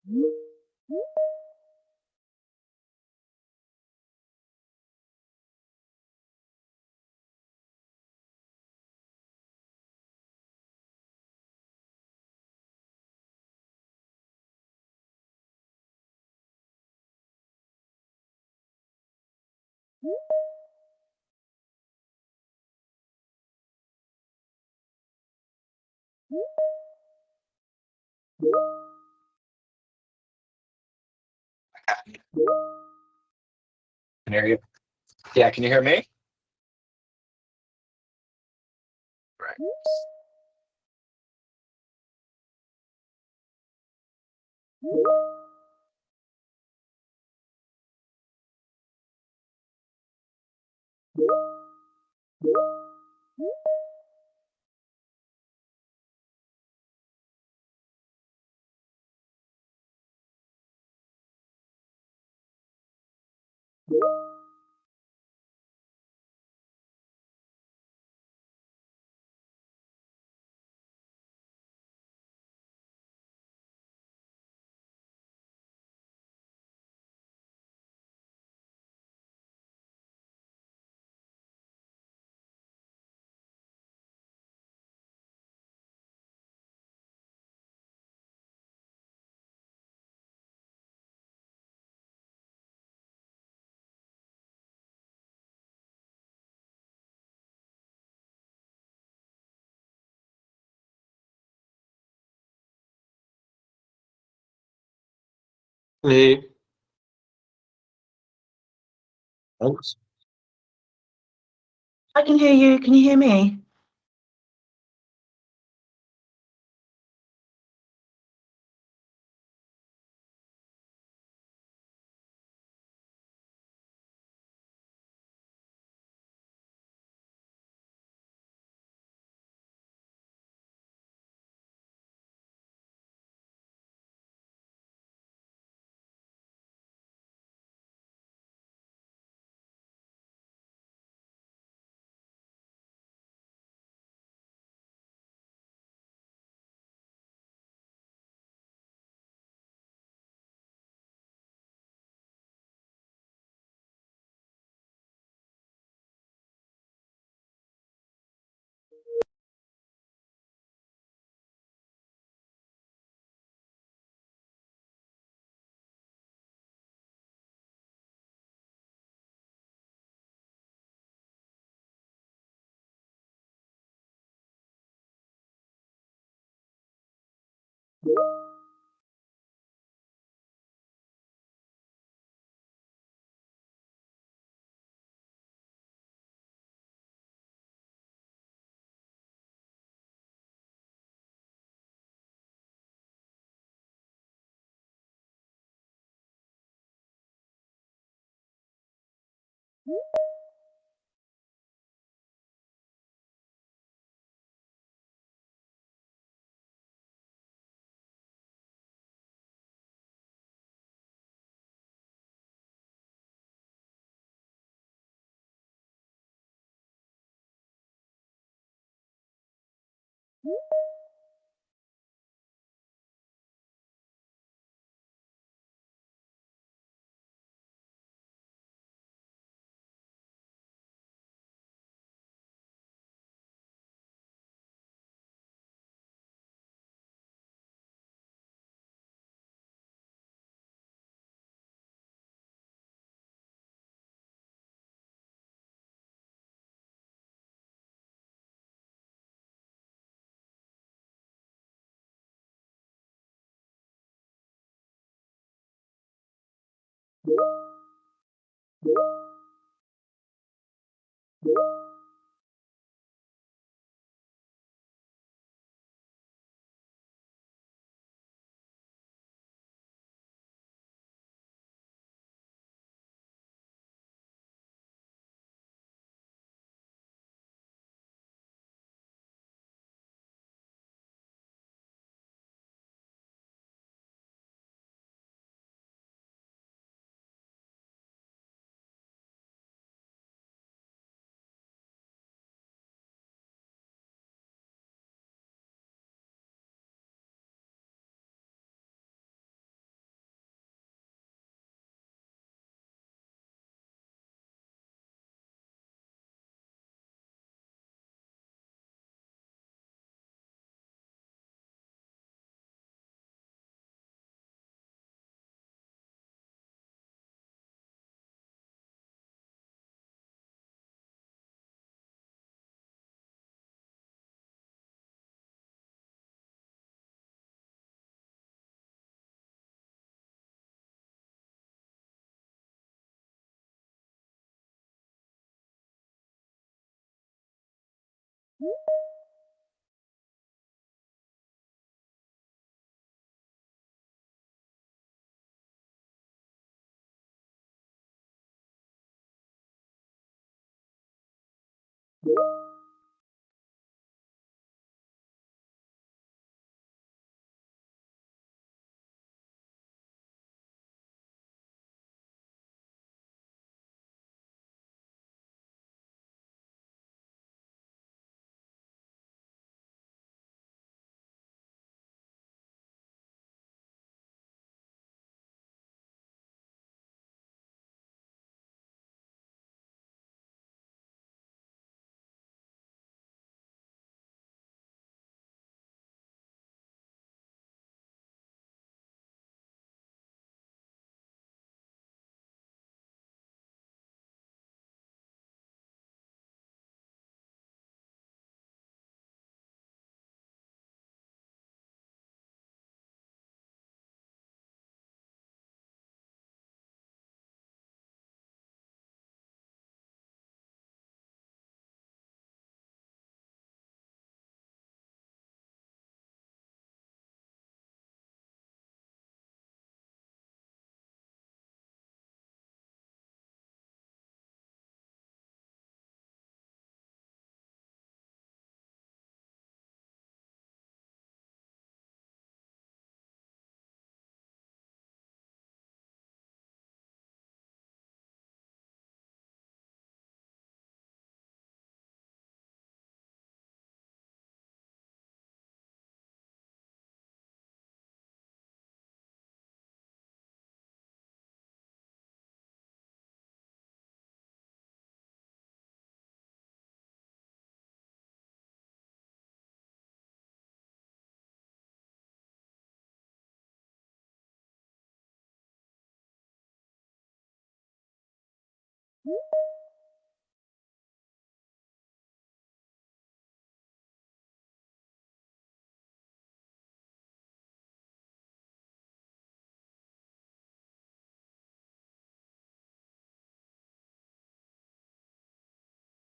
Can hear you. Yeah, can you hear me? Right. Hey, thanks. I can hear you. Can you hear me?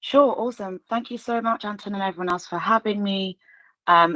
Sure, awesome. Thank you so much, Anton, and everyone else for having me.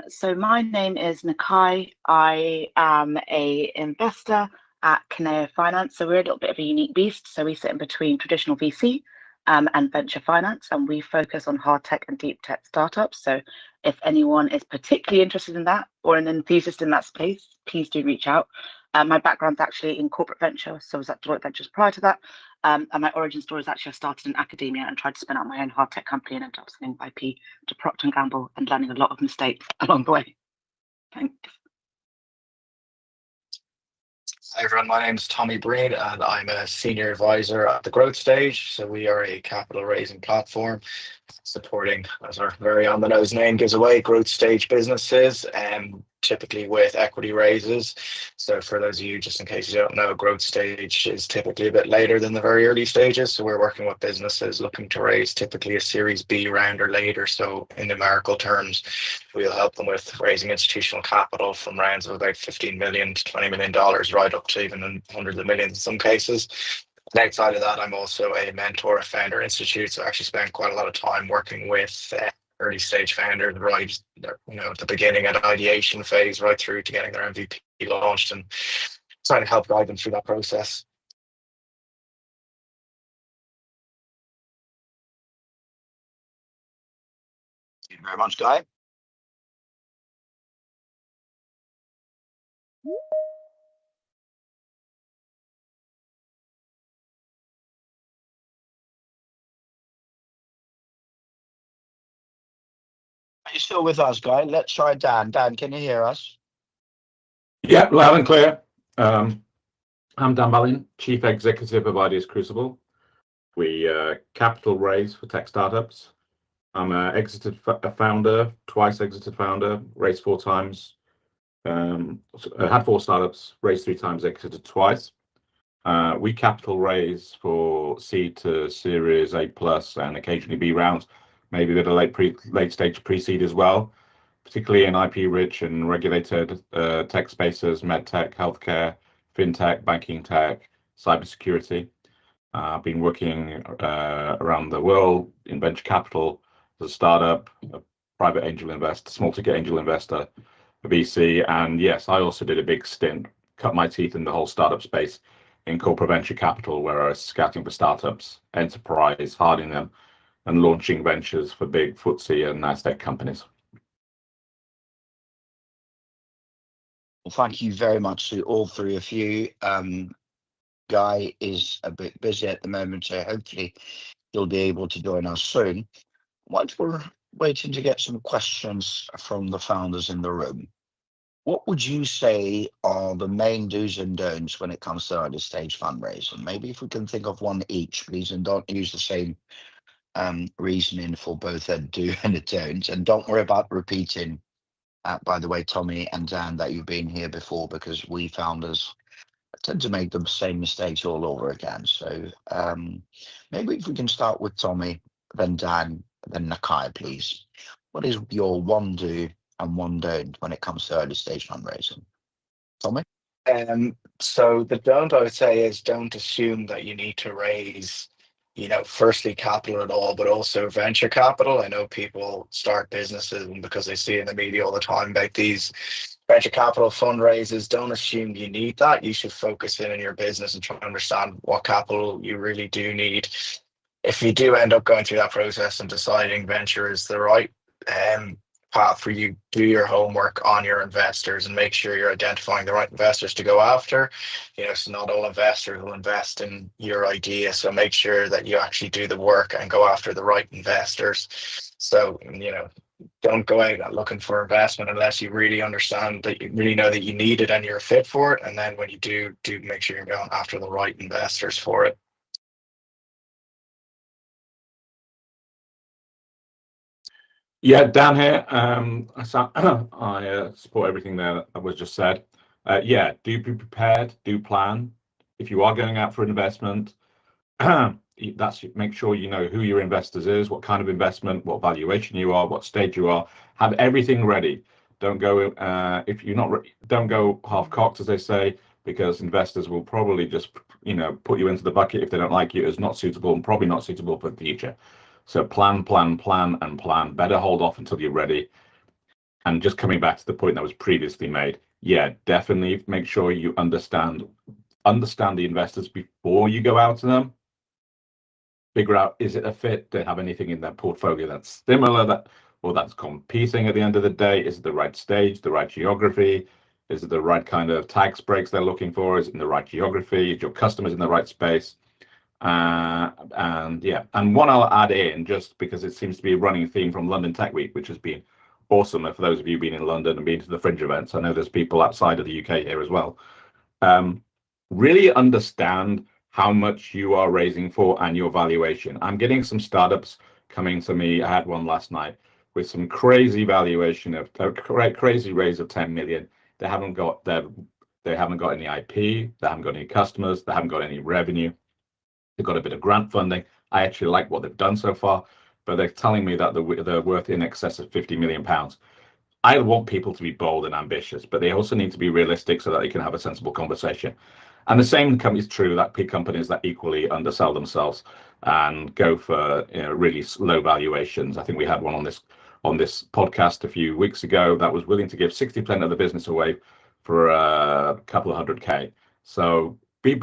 So my name is Nakai. I am a investor at Kineo Finance. So we're a little bit of a unique beast. So we sit in between traditional VC and venture finance, and we focus on hard tech and deep tech startups. So if anyone is particularly interested in that or an enthusiast in that space, please do reach out. My background's actually in corporate venture, so I was at Deloitte Ventures prior to that. And my origin story is actually I started in academia and tried to spin out my own hard tech company and ended up selling IP to Procter & Gamble and learning a lot of mistakes along the way. Thanks. Hi everyone, my name is Tommy Breen and I'm a senior advisor at the Growth Stage. So we are a capital raising platform supporting, as our very on the nose name gives away, growth stage businesses, typically with equity raises. So for those of you, just in case you don't know, growth stage is typically a bit later than the very early stages. So we're working with businesses looking to raise typically a Series B round or later. So in numerical terms, we'll help them with raising institutional capital from rounds of about $15 million to $20 million, right up to even hundreds of millions in some cases. And outside of that, I'm also a mentor at Founder Institute. So I actually spend quite a lot of time working with early stage founders, right, at the beginning at ideation phase, right through to getting their MVP launched and trying to help guide them through that process. Thank you very much, Guy. Are you still with us, Guy? Let's try Dan. Dan, can you hear us? Yeah, loud and clear. I'm Dan Ballin, Chief Executive of Ideas Crucible. We capital raise for tech startups. I'm an exited founder, twice exited founder, raised 4 times. Had 4 startups, raised 3 times, exited twice. We capital raise for C to Series A plus and occasionally B rounds, maybe a bit of late stage pre-seed as well, particularly in IP rich and regulated tech spaces, med tech, healthcare, fintech, banking tech, cybersecurity. I've been working around the world in venture capital as a startup, private angel investor, small ticket angel investor, a VC. And yes, I also did a big stint, cut my teeth in the whole startup space in corporate venture capital, where I was scouting for startups, enterprise, harding them, and launching ventures for big FTSE and NASDAQ companies. Well, thank you very much to all three of you. Guy is a bit busy at the moment, so hopefully he'll be able to join us soon. Whilst we're waiting to get some questions from the founders in the room, what would you say are the main do's and don'ts when it comes to early stage fundraising? Maybe if we can think of one each, please, and don't use the same reasoning for both a do and a don't. And don't worry about repeating, by the way, Tommy and Dan, that you've been here before, because we founders tend to make the same mistakes all over again. So maybe if we can start with Tommy, then Dan, then Nakai, please. What is your one do and one don't when it comes to early stage fundraising? Tommy? So the don't, I would say, is don't assume that you need to raise, firstly capital at all, but also venture capital. I know people start businesses and because they see in the media all the time about these venture capital fundraisers, don't assume you need that. You should focus in on your business and try to understand what capital you really do need. If you do end up going through that process and deciding venture is the right path for you, do your homework on your investors and make sure you're identifying the right investors to go after. It's not all investors who invest in your idea, so make sure that you actually do the work and go after the right investors. So don't go out looking for investment unless you really understand that you really know that you need it and you're fit for it. And then when you do make sure you're going after the right investors for it. Yeah, Dan here. I support everything that was just said. Yeah, do be prepared, do plan. If you are going out for an investment, make sure you know who your investors is, what kind of investment, what valuation you are, what stage you are. Have everything ready. Don't go if you're not don't go half cocked, as they say, because investors will probably just put you into the bucket if they don't like you as not suitable and probably not suitable for the future. So plan, plan, plan, and plan. Better hold off until you're ready. And just coming back to the point that was previously made, yeah, definitely make sure you understand the investors before you go out to them. Figure out, is it a fit? Do they have anything in their portfolio that's similar or that's competing at the end of the day? Is it the right stage, the right geography? Is it the right kind of tax breaks they're looking for? Is it in the right geography? Is your customers in the right space? And one I'll add in, just because it seems to be a running theme from London Tech Week, which has been awesome. For those of you been in London and been to the fringe events, I know there's people outside of the UK here as well. Really understand how much you are raising for and your valuation. I'm getting some startups coming to me. I had one last night with some crazy valuation of crazy raise of 10 million. They haven't got any IP, they haven't got any customers, they haven't got any revenue. They've got a bit of grant funding. I actually like what they've done so far, but they're telling me that they're worth in excess of £50 million. I want people to be bold and ambitious, but they also need to be realistic so that they can have a sensible conversation. And the same is true that big companies that equally undersell themselves and go for really low valuations. I think we had one on this podcast a few weeks ago that was willing to give 60% of the business away for a couple of $100K. So be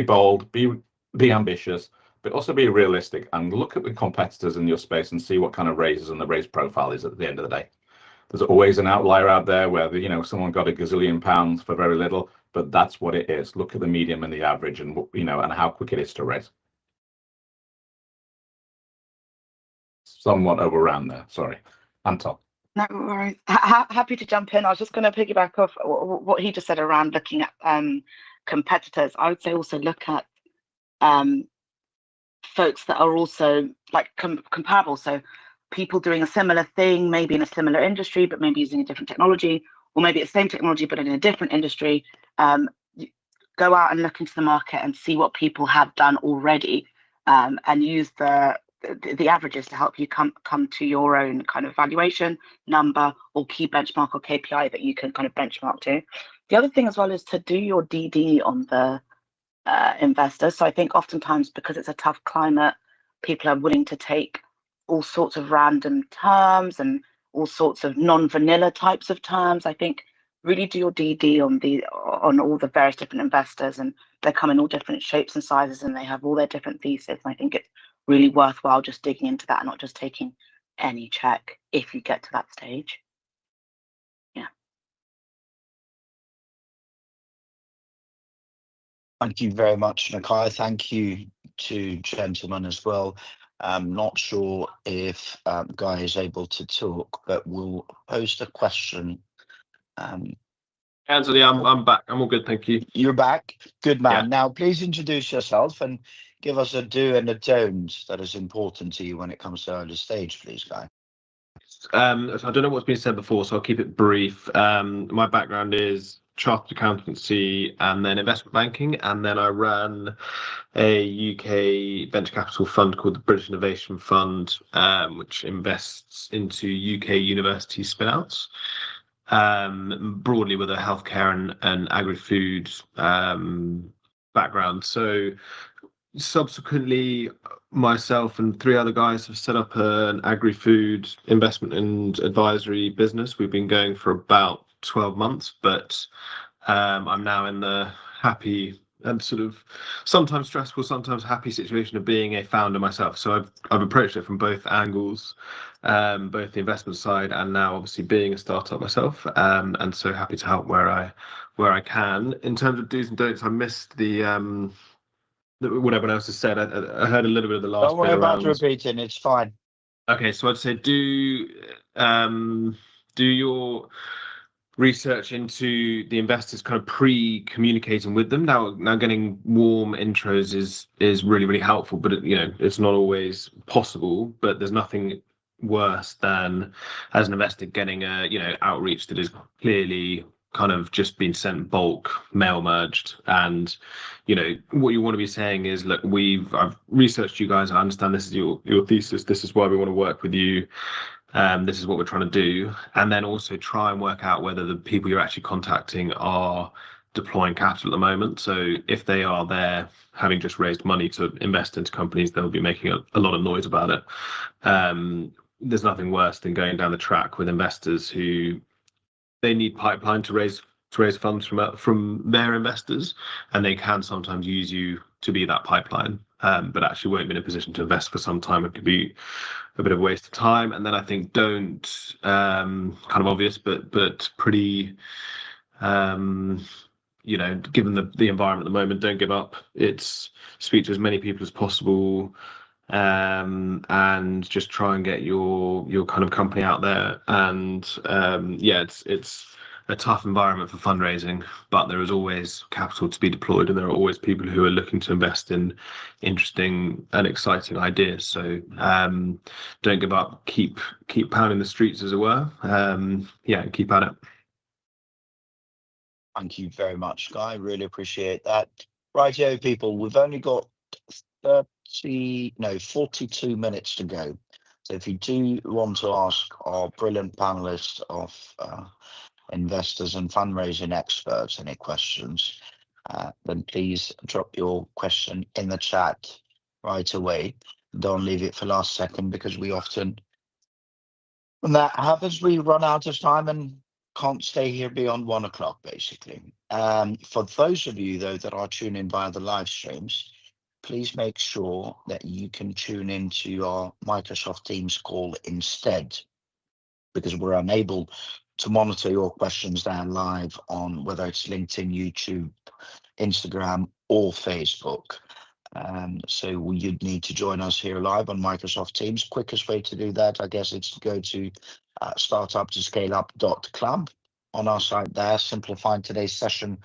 bold, be ambitious, but also be realistic and look at the competitors in your space and see what kind of raises and the raise profile is at the end of the day. There's always an outlier out there where someone got a gazillion pounds for very little, but that's what it is. Look at the medium and the average, and and how quick it is to raise. Somewhat overran there. Sorry, Anton. No worries. Happy to jump in. I was just going to piggyback off what he just said around looking at competitors. I would say also look at folks that are also like comparable. So people doing a similar thing, maybe in a similar industry, but maybe using a different technology, or maybe it's the same technology, but in a different industry. Go out and look into the market and see what people have done already, and use the averages to help you come to your own kind of valuation number or key benchmark or KPI that you can kind of benchmark to. The other thing as well is to do your DD on the investors. So I think oftentimes, because it's a tough climate, people are willing to take all sorts of random terms and all sorts of non-vanilla types of terms. I think really do your DD on all the various different investors, and they come in all different shapes and sizes, and they have all their different theses. And I think it's really worthwhile just digging into that and not just taking any check if you get to that stage. Yeah. Thank you very much, Nakai. Thank you to gentlemen as well. I'm not sure if Guy is able to talk, but we'll post a question. Anthony, I'm back. I'm all good, thank you. You're back. Good man. Yeah. Now, please introduce yourself and give us a do and a don't that is important to you when it comes to early stage, please, Guy. So I don't know what's been said before, so I'll keep it brief. My background is chartered accountancy and then investment banking, and then I ran a UK venture capital fund called the British Innovation Fund, which invests into UK university spin-outs, broadly with a healthcare and agri-food background. So subsequently, myself and 3 other guys have set up an agri-food investment and advisory business. We've been going for about 12 months, but I'm now in the happy and sort of sometimes stressful, sometimes happy situation of being a founder myself. So I've approached it from both angles, both the investment side and now obviously being a startup myself, and so happy to help where I can. In terms of do's and don'ts, I missed what everyone else has said. I heard a little bit of the last Don't worry bit about around. repeating, it's fine. Okay, so I'd say do your research into the investors, kind of pre-communicating with them. Now getting warm intros is really helpful, but it's not always possible. But there's nothing worse than, as an investor, getting a outreach that is clearly kind of just been sent bulk mail merged, and what you want to be saying is, look, I've researched you guys, I understand this is your thesis, this is why we want to work with you, this is what we're trying to do, and then also try and work out whether the people you're actually contacting are deploying capital at the moment. So if they are there having just raised money to invest into companies, they'll be making a lot of noise about it. There's nothing worse than going down the track with investors who they need pipeline to raise funds from their investors, and they can sometimes use you to be that pipeline, but actually won't be in a position to invest for some time. It could be a bit of a waste of time. And then I think don't, kind of obvious, but pretty, given the environment at the moment, don't give up. It's speak to as many people as possible, and just try and get your kind of company out there. And it's a tough environment for fundraising, but there is always capital to be deployed, and there are always people who are looking to invest in interesting and exciting ideas. So don't give up, keep pounding the streets, as it were. Keep at it. Thank you very much, Guy. Really appreciate that. Righto, people, we've only got 42 minutes to go. So if you do want to ask our brilliant panelists of investors and fundraising experts any questions, then please drop your question in the chat right away. Don't leave it for last second, because we often, when that happens, we run out of time and can't stay here beyond 1 o'clock, basically. For those of you, though, that are tuning in via the live streams, please make sure that you can tune into our Microsoft Teams call instead, because we're unable to monitor your questions down live on whether it's LinkedIn, YouTube, Instagram, or Facebook. So you'd need to join us here live on Microsoft Teams. Quickest way to do that, I guess, is to go to startuptoscaleup.club. On our site there, simplifying today's session,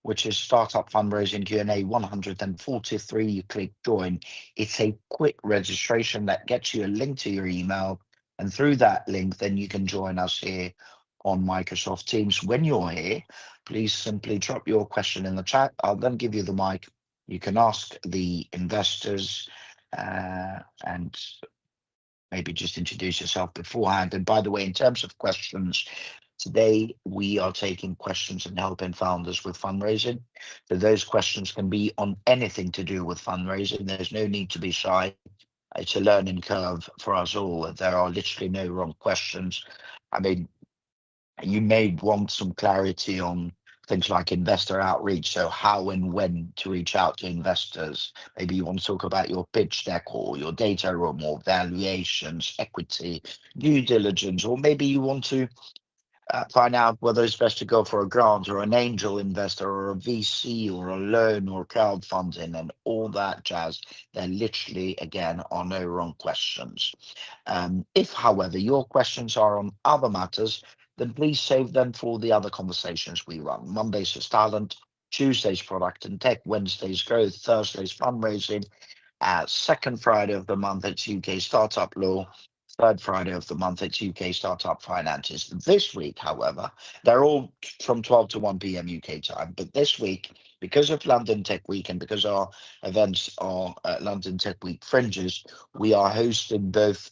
which is Startup Fundraising Q&A 143. You click join. It's a quick registration that gets you a link to your email, and through that link, then you can join us here on Microsoft Teams. When you're here, please simply drop your question in the chat. I'll then give you the mic. You can ask the investors and maybe just introduce yourself beforehand. And by the way, in terms of questions, today we are taking questions and helping founders with fundraising. So those questions can be on anything to do with fundraising. There's no need to be shy. It's a learning curve for us all. There are literally no wrong questions. I mean, you may want some clarity on things like investor outreach. So how and when to reach out to investors. Maybe you want to talk about your pitch deck or your data room or valuations, equity, due diligence, or maybe you want to find out whether it's best to go for a grant or an angel investor or a VC or a loan or crowdfunding and all that jazz. There literally, again, are no wrong questions. If, however, your questions are on other matters, then please save them for the other conversations we run. Mondays is talent, Tuesdays product and tech, Wednesdays growth, Thursdays fundraising, second Friday of the month it's UK startup law, third Friday of the month it's UK startup finances. This week, however, they're all from 12 to 1 p.m. UK time, but this week, because of London Tech Week and because our events are London Tech Week fringes, we are hosting both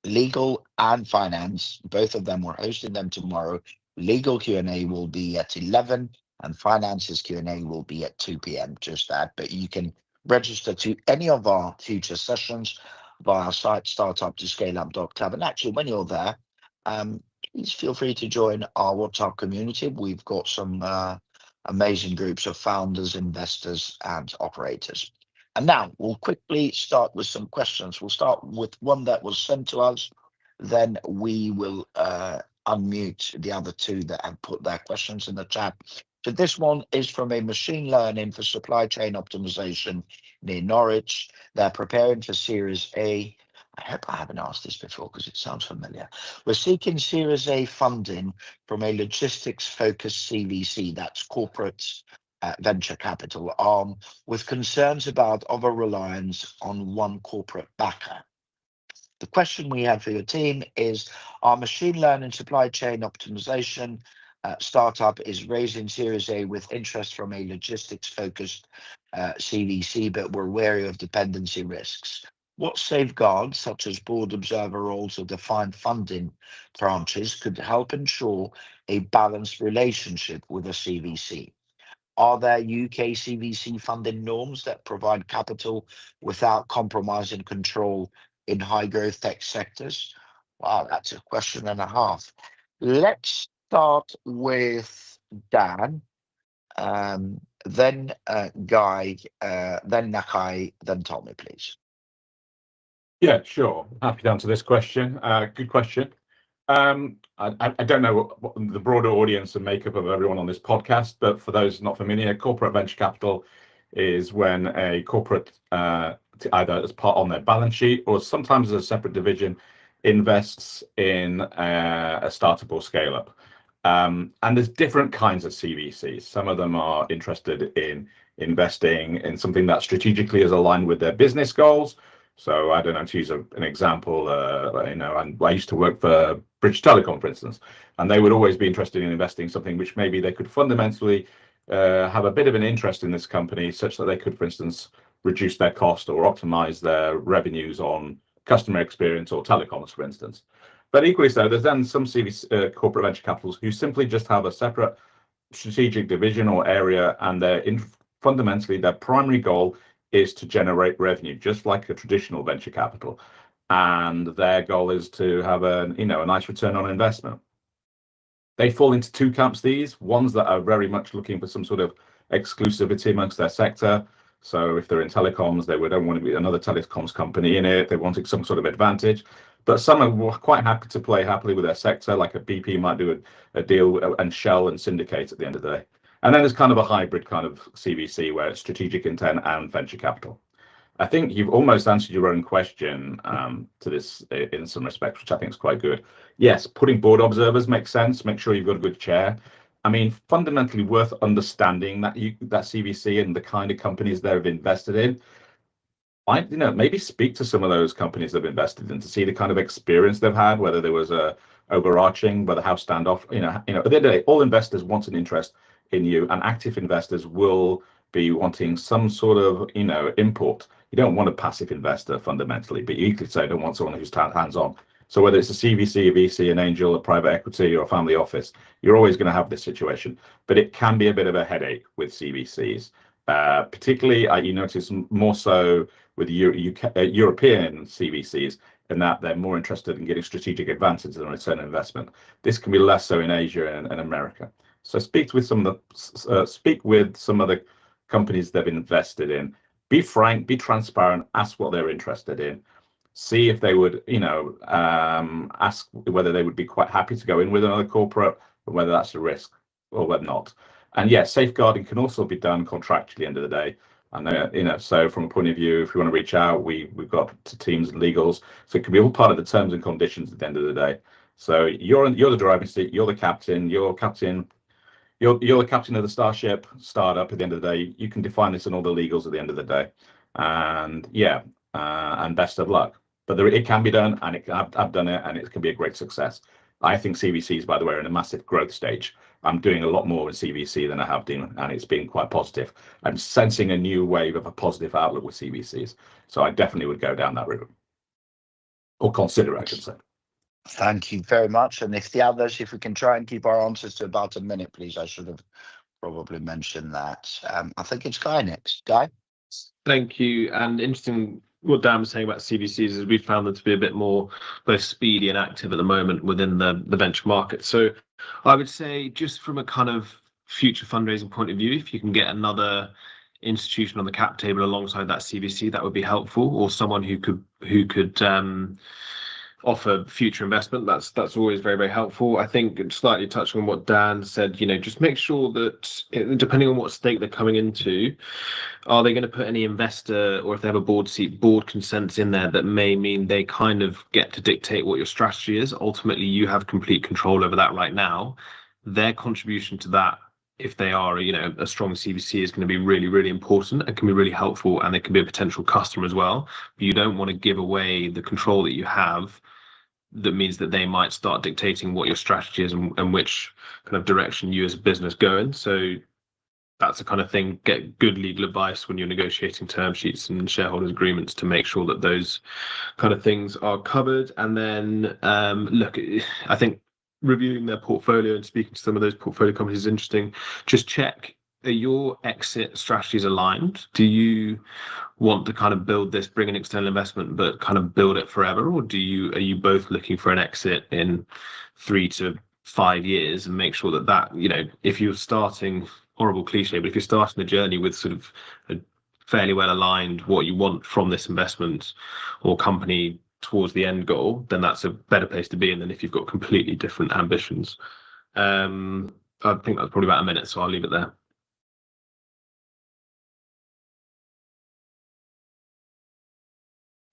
legal and finance. Both of them, we're hosting them tomorrow. Legal Q&A will be at 11 and finances Q&A will be at 2 p.m. Just that, but you can register to any of our future sessions via our site startup2scaleup.club. And actually, when you're there, please feel free to join our WhatsApp community. We've got some amazing groups of founders, investors, and operators. And now we'll quickly start with some questions. We'll start with one that was sent to us. Then we will unmute the other two that have put their questions in the chat. So this one is from a machine learning for supply chain optimization near Norwich. They're preparing for Series A. I hope I haven't asked this before because it sounds familiar. We're seeking Series A funding from a logistics-focused CVC, that's corporate venture capital arm, with concerns about over-reliance on one corporate backer. The question we have for your team is, our machine learning supply chain optimization startup is raising Series A with interest from a logistics-focused CVC, but we're wary of dependency risks. What safeguards, such as board observer roles or defined funding tranches, could help ensure a balanced relationship with a CVC? Are there UK CVC funding norms that provide capital without compromising control in high growth tech sectors? Wow, that's a question and a half. Let's start with Dan, then Guy, then Nakai, then Tommy, please. Yeah, sure. Happy to answer this question. Good question. I don't know what the broader audience and makeup of everyone on this podcast, but for those not familiar, corporate venture capital is when a corporate, either as part on their balance sheet or sometimes as a separate division, invests in a startup or scale up. And there's different kinds of CVCs. Some of them are interested in investing in something that strategically is aligned with their business goals. So I don't know, to use an example, and I used to work for British Telecom, for instance, and they would always be interested in investing in something which maybe they could fundamentally have a bit of an interest in this company, such that they could, for instance, reduce their cost or optimize their revenues on customer experience or telecoms, for instance. But equally so, there's then some corporate venture capitals who simply just have a separate strategic division or area, and fundamentally their primary goal is to generate revenue, just like a traditional venture capital. And their goal is to have a nice return on investment. They fall into two camps, these ones that are very much looking for some sort of exclusivity amongst their sector. So if they're in telecoms, they don't want to be another telecoms company in it. They wanted some sort of advantage. But some are quite happy to play happily with their sector, like a BP might do a deal, and Shell and Syndicate at the end of the day. And then there's kind of a hybrid kind of CVC where it's strategic intent and venture capital. I think you've almost answered your own question to this in some respects, which I think is quite good. Yes, putting board observers makes sense. Make sure you've got a good chair. I mean, fundamentally worth understanding that CVC and the kind of companies they've invested in. Maybe speak to some of those companies they've invested in to see the kind of experience they've had, whether there was a overarching, whether how standoff. At the end of the day, all investors want an interest in you, and active investors will be wanting some sort of input. You don't want a passive investor fundamentally, but you could say don't want someone who's hands-on. So whether it's a CVC, a VC, an angel, a private equity, or a family office, you're always going to have this situation. But it can be a bit of a headache with CVCs. Particularly, you notice more so with European CVCs, in that they're more interested in getting strategic advantages than return on investment. This can be less so in Asia and America. So speak with some of the companies they've invested in. Be frank, be transparent, ask what they're interested in. See if they would, ask whether they would be quite happy to go in with another corporate, or whether that's a risk or whether not. And yeah, safeguarding can also be done contractually at the end of the day. And so from a point of view, if you want to reach out, we've got teams and legals, so it can be all part of the terms and conditions at the end of the day. So you're the driving seat, you're the captain, you're the captain of the starship startup. At the end of the day, you can define this in all the legals at the end of the day. And yeah, and best of luck. But it can be done, and I've done it, and it can be a great success. I think CVCs, by the way, are in a massive growth stage. I'm doing a lot more in CVC than I have done, and it's been quite positive. I'm sensing a new wave of a positive outlook with CVCs. So I definitely would go down that route, or consider it, I should say. Thank you very much. And if we can try and keep our answers to about a minute, please. I should have probably mentioned that. I think it's Guy next. Guy? Thank you. And interesting what Dan was saying about CVCs is we found them to be a bit more both speedy and active at the moment within the venture market. So I would say, just from a kind of future fundraising point of view, if you can get another institution on the cap table alongside that CVC, that would be helpful, or someone who could offer future investment. That's always very, very helpful. I think, slightly touching on what Dan said, just make sure that, depending on what stake they're coming into, are they going to put any investor, or if they have a board consents in there that may mean they kind of get to dictate what your strategy is. Ultimately, you have complete control over that right now. Their contribution to that, if they are a strong CVC, is going to be really, really important and can be really helpful, and they can be a potential customer as well. But you don't want to give away the control that you have. That means that they might start dictating what your strategy is and which kind of direction you as a business go in. So that's the kind of thing. Get good legal advice when you're negotiating term sheets and shareholders agreements to make sure that those kind of things are covered. And then look, I think reviewing their portfolio and speaking to some of those portfolio companies is interesting. Just check, are your exit strategies aligned? Do you want to kind of build this, bring in external investment, but kind of build it forever? Or are you both looking for an exit in 3 to 5 years, and make sure that if you're starting, horrible cliche, but if you're starting the journey with sort of a fairly well aligned what you want from this investment or company towards the end goal, then that's a better place to be in than if you've got completely different ambitions. I think that's probably about a minute, so I'll leave it there.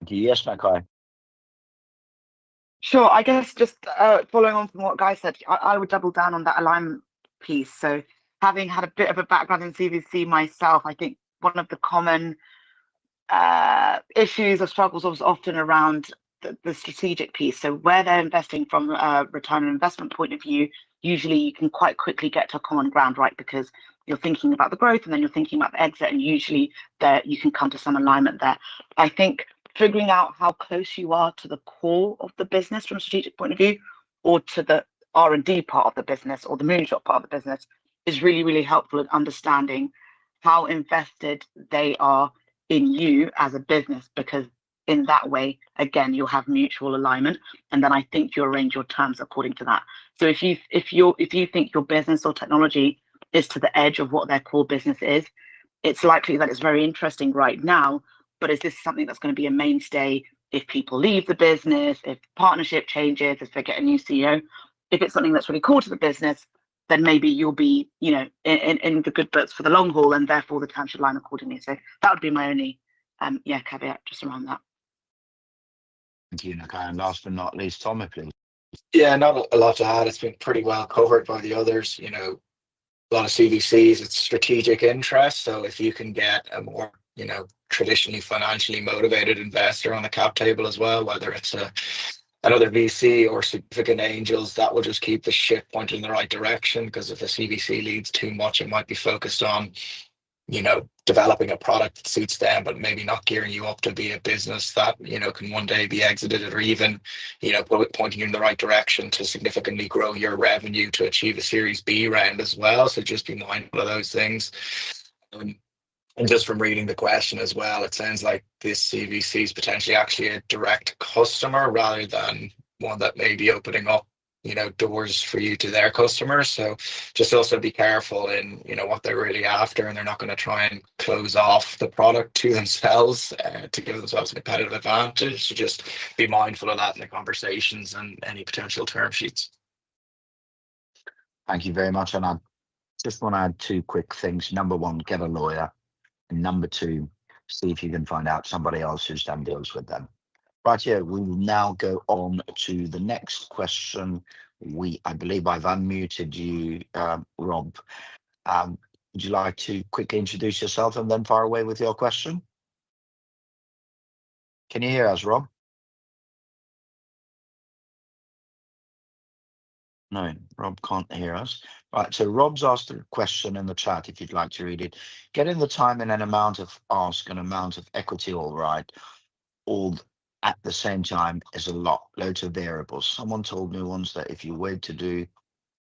Yes, Nakai. Sure, I guess just following on from what Guy said, I would double down on that alignment piece. So having had a bit of a background in CVC myself, I think one of the common issues or struggles was often around the strategic piece. So where they're investing from a return on investment point of view, usually you can quite quickly get to a common ground, right? Because you're thinking about the growth and then you're thinking about the exit, and usually there you can come to some alignment there. I think figuring out how close you are to the core of the business from a strategic point of view, or to the R&D part of the business, or the moonshot part of the business, is really, really helpful in understanding how invested they are in you as a business, because in that way, again, you'll have mutual alignment, and then I think you arrange your terms according to that. So if you think your business or technology is to the edge of what their core business is, it's likely that it's very interesting right now, but is this something that's going to be a mainstay if people leave the business, if partnership changes, if they get a new CEO? If it's something that's really core to the business, then maybe you'll be, in the good books for the long haul, and therefore the terms should line accordingly. So that would be my only, caveat just around that. Thank you, Nakai. And last but not least, Tommy, please. Yeah, not a lot to add. It's been pretty well covered by the others. A lot of CVCs, it's strategic interest. So if you can get a more, traditionally financially motivated investor on the cap table as well, whether it's another VC or significant angels, that will just keep the ship pointed in the right direction. Because if a CVC leads too much, it might be focused on, developing a product that suits them, but maybe not gearing you up to be a business that, can one day be exited, or even, pointing you in the right direction to significantly grow your revenue to achieve a Series B round as well. So just be mindful of those things. And just from reading the question as well, it sounds like this CVC is potentially actually a direct customer rather than one that may be opening up, doors for you to their customers. So just also be careful in, what they're really after, and they're not going to try and close off the product to themselves to give themselves a competitive advantage. So just be mindful of that in the conversations and any potential term sheets. Thank you very much. And I just want to add two quick things. Number one, get a lawyer. And number two, see if you can find out somebody else who's done deals with them. Right here, we will now go on to the next question. I believe I've unmuted you, Rob. Would you like to quickly introduce yourself and then fire away with your question? Can you hear us, Rob? No, Rob can't hear us. Right, so Rob's asked a question in the chat, if you'd like to read it. Getting the time and an amount of ask and amount of equity all right, all at the same time is a lot, loads of variables. Someone told me once that if you wait to do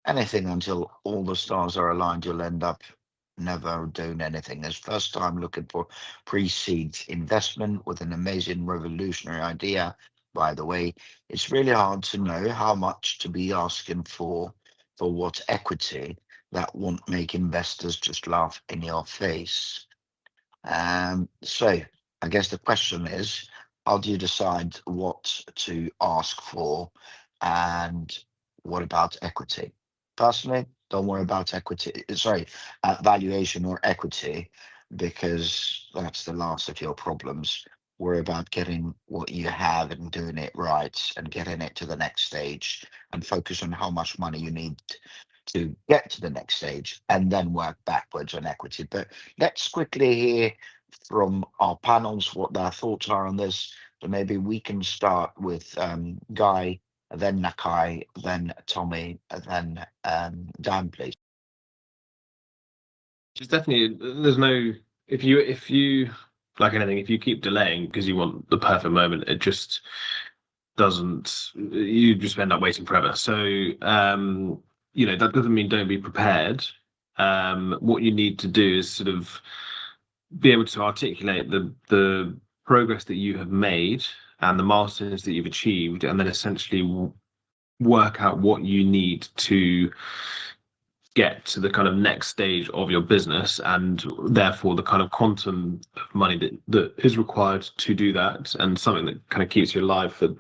anything until all the stars are aligned, you'll end up never doing anything. This first time looking for pre-seed investment with an amazing revolutionary idea. By the way, it's really hard to know how much to be asking for what equity that won't make investors just laugh in your face. So I guess the question is, how do you decide what to ask for, and what about equity? Personally, don't worry about equity, valuation or equity, because that's the last of your problems. Worry about getting what you have and doing it right and getting it to the next stage, and focus on how much money you need to get to the next stage, and then work backwards on equity. But let's quickly hear from our panels what their thoughts are on this. So maybe we can start with Guy, then Nakai, then Tommy, and then Dan, please. It's definitely, there's no, if you like anything, if you keep delaying because you want the perfect moment, it just doesn't, you just end up waiting forever. So that doesn't mean don't be prepared. What you need to do is sort of be able to articulate the progress that you have made and the milestones that you've achieved, and then essentially work out what you need to get to the kind of next stage of your business, and therefore the kind of quantum of money that is required to do that, and something that kind of keeps you alive for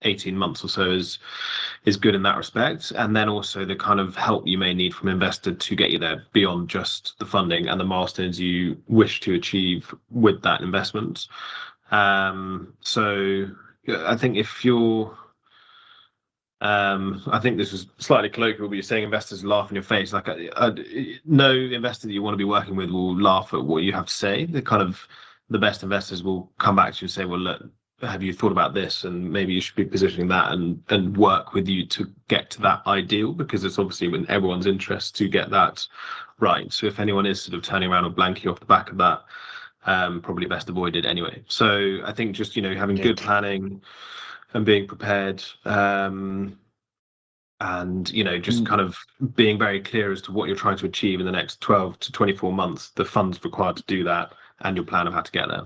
18 months or so is good in that respect. And then also the kind of help you may need from investor to get you there beyond just the funding and the milestones you wish to achieve with that investment. So I think if you're I think this was slightly colloquial, but you're saying investors laugh in your face. Like no investor that you want to be working with will laugh at what you have to say. The best investors will come back to you and say, well, look, have you thought about this? And maybe you should be positioning that and work with you to get to that ideal, because it's obviously in everyone's interest to get that right. So if anyone is sort of turning around or blanking off the back of that, probably best avoided anyway. So I think just, having good planning and being prepared, and just kind of being very clear as to what you're trying to achieve in the next 12 to 24 months, the funds required to do that, and your plan of how to get there.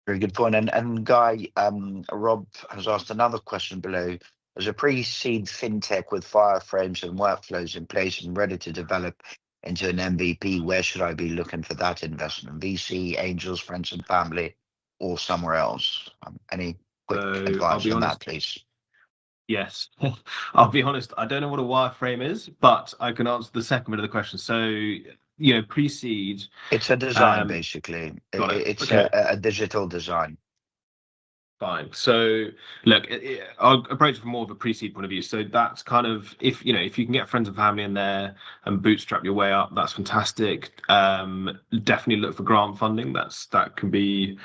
Very good point. And Guy, Rob has asked another question below. As a pre-seed fintech with wireframes and workflows in place and ready to develop into an MVP, where should I be looking for that investment? VC, angels, friends and family, or somewhere else? Any quick advice on that, please? Yes, I'll be honest, I don't know what a wireframe is, but I can answer the second bit of the question. So, pre-seed. It's a design, basically. It's okay. a digital design. Fine. So look, I'll approach it from more of a pre-seed point of view. So that's kind of, if you can get friends and family in there and bootstrap your way up, that's fantastic. Definitely look for grant funding. That can be,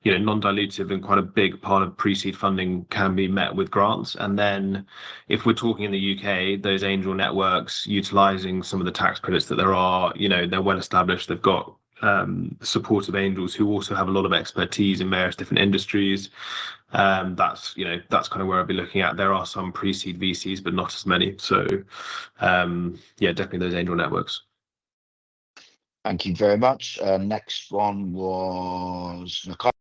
non-dilutive, and quite a big part of pre-seed funding can be met with grants. And then if we're talking in the UK, those angel networks utilizing some of the tax credits that there are, they're well established. They've got supportive angels who also have a lot of expertise in various different industries. That's kind of where I'll be looking at. There are some pre-seed VCs, but not as many. So definitely those angel networks. Thank you very much. Next one was Nicole.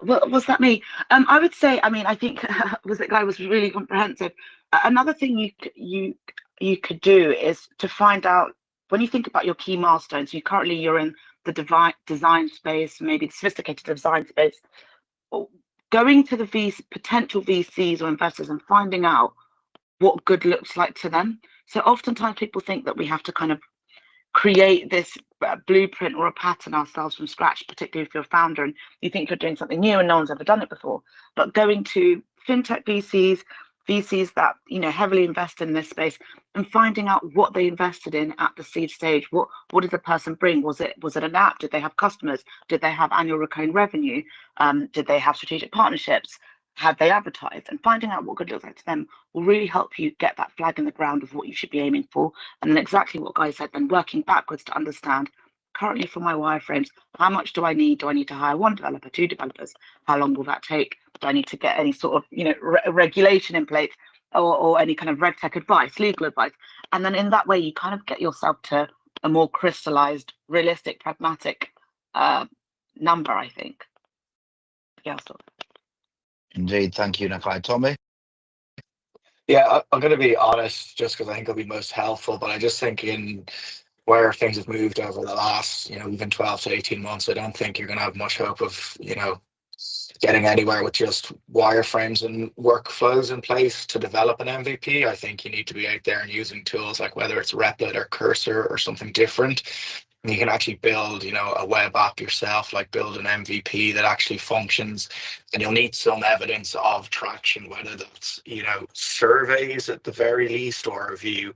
Was that me? I would say, I mean, I think that guy was really comprehensive. Another thing you could do is to find out, when you think about your key milestones. You're in the design space, maybe the sophisticated design space. Going to the potential VCs or investors and finding out what good looks like to them. So oftentimes people think that we have to kind of create this blueprint or a pattern ourselves from scratch, particularly if you're a founder and you think you're doing something new and no one's ever done it before. But going to fintech VCs that heavily invest in this space, and finding out what they invested in at the seed stage. What did the person bring? Was it an app? Did they have customers? Did they have annual recurring revenue? Did they have strategic partnerships? Had they advertised? And finding out what good looks like to them will really help you get that flag in the ground of what you should be aiming for. And then exactly what Guy said, then working backwards to understand, currently for my wireframes, how much do I need? Do I need to hire one developer, two developers? How long will that take? Do I need to get any sort of regulation in place, or any kind of red tech advice, legal advice? And then in that way, you kind of get yourself to a more crystallized, realistic, pragmatic number, I think. Yeah, so. Indeed, thank you, Nicole. Tommy? Yeah, I'm going to be honest, just because I think it'll be most helpful, but I just think in where things have moved over the last, even 12 to 18 months, I don't think you're going to have much hope of, getting anywhere with just wireframes and workflows in place to develop an MVP. I think you need to be out there and using tools like whether it's Replit or Cursor or something different. And you can actually build, a web app yourself, like build an MVP that actually functions. And you'll need some evidence of traction, whether that's, surveys at the very least, or if you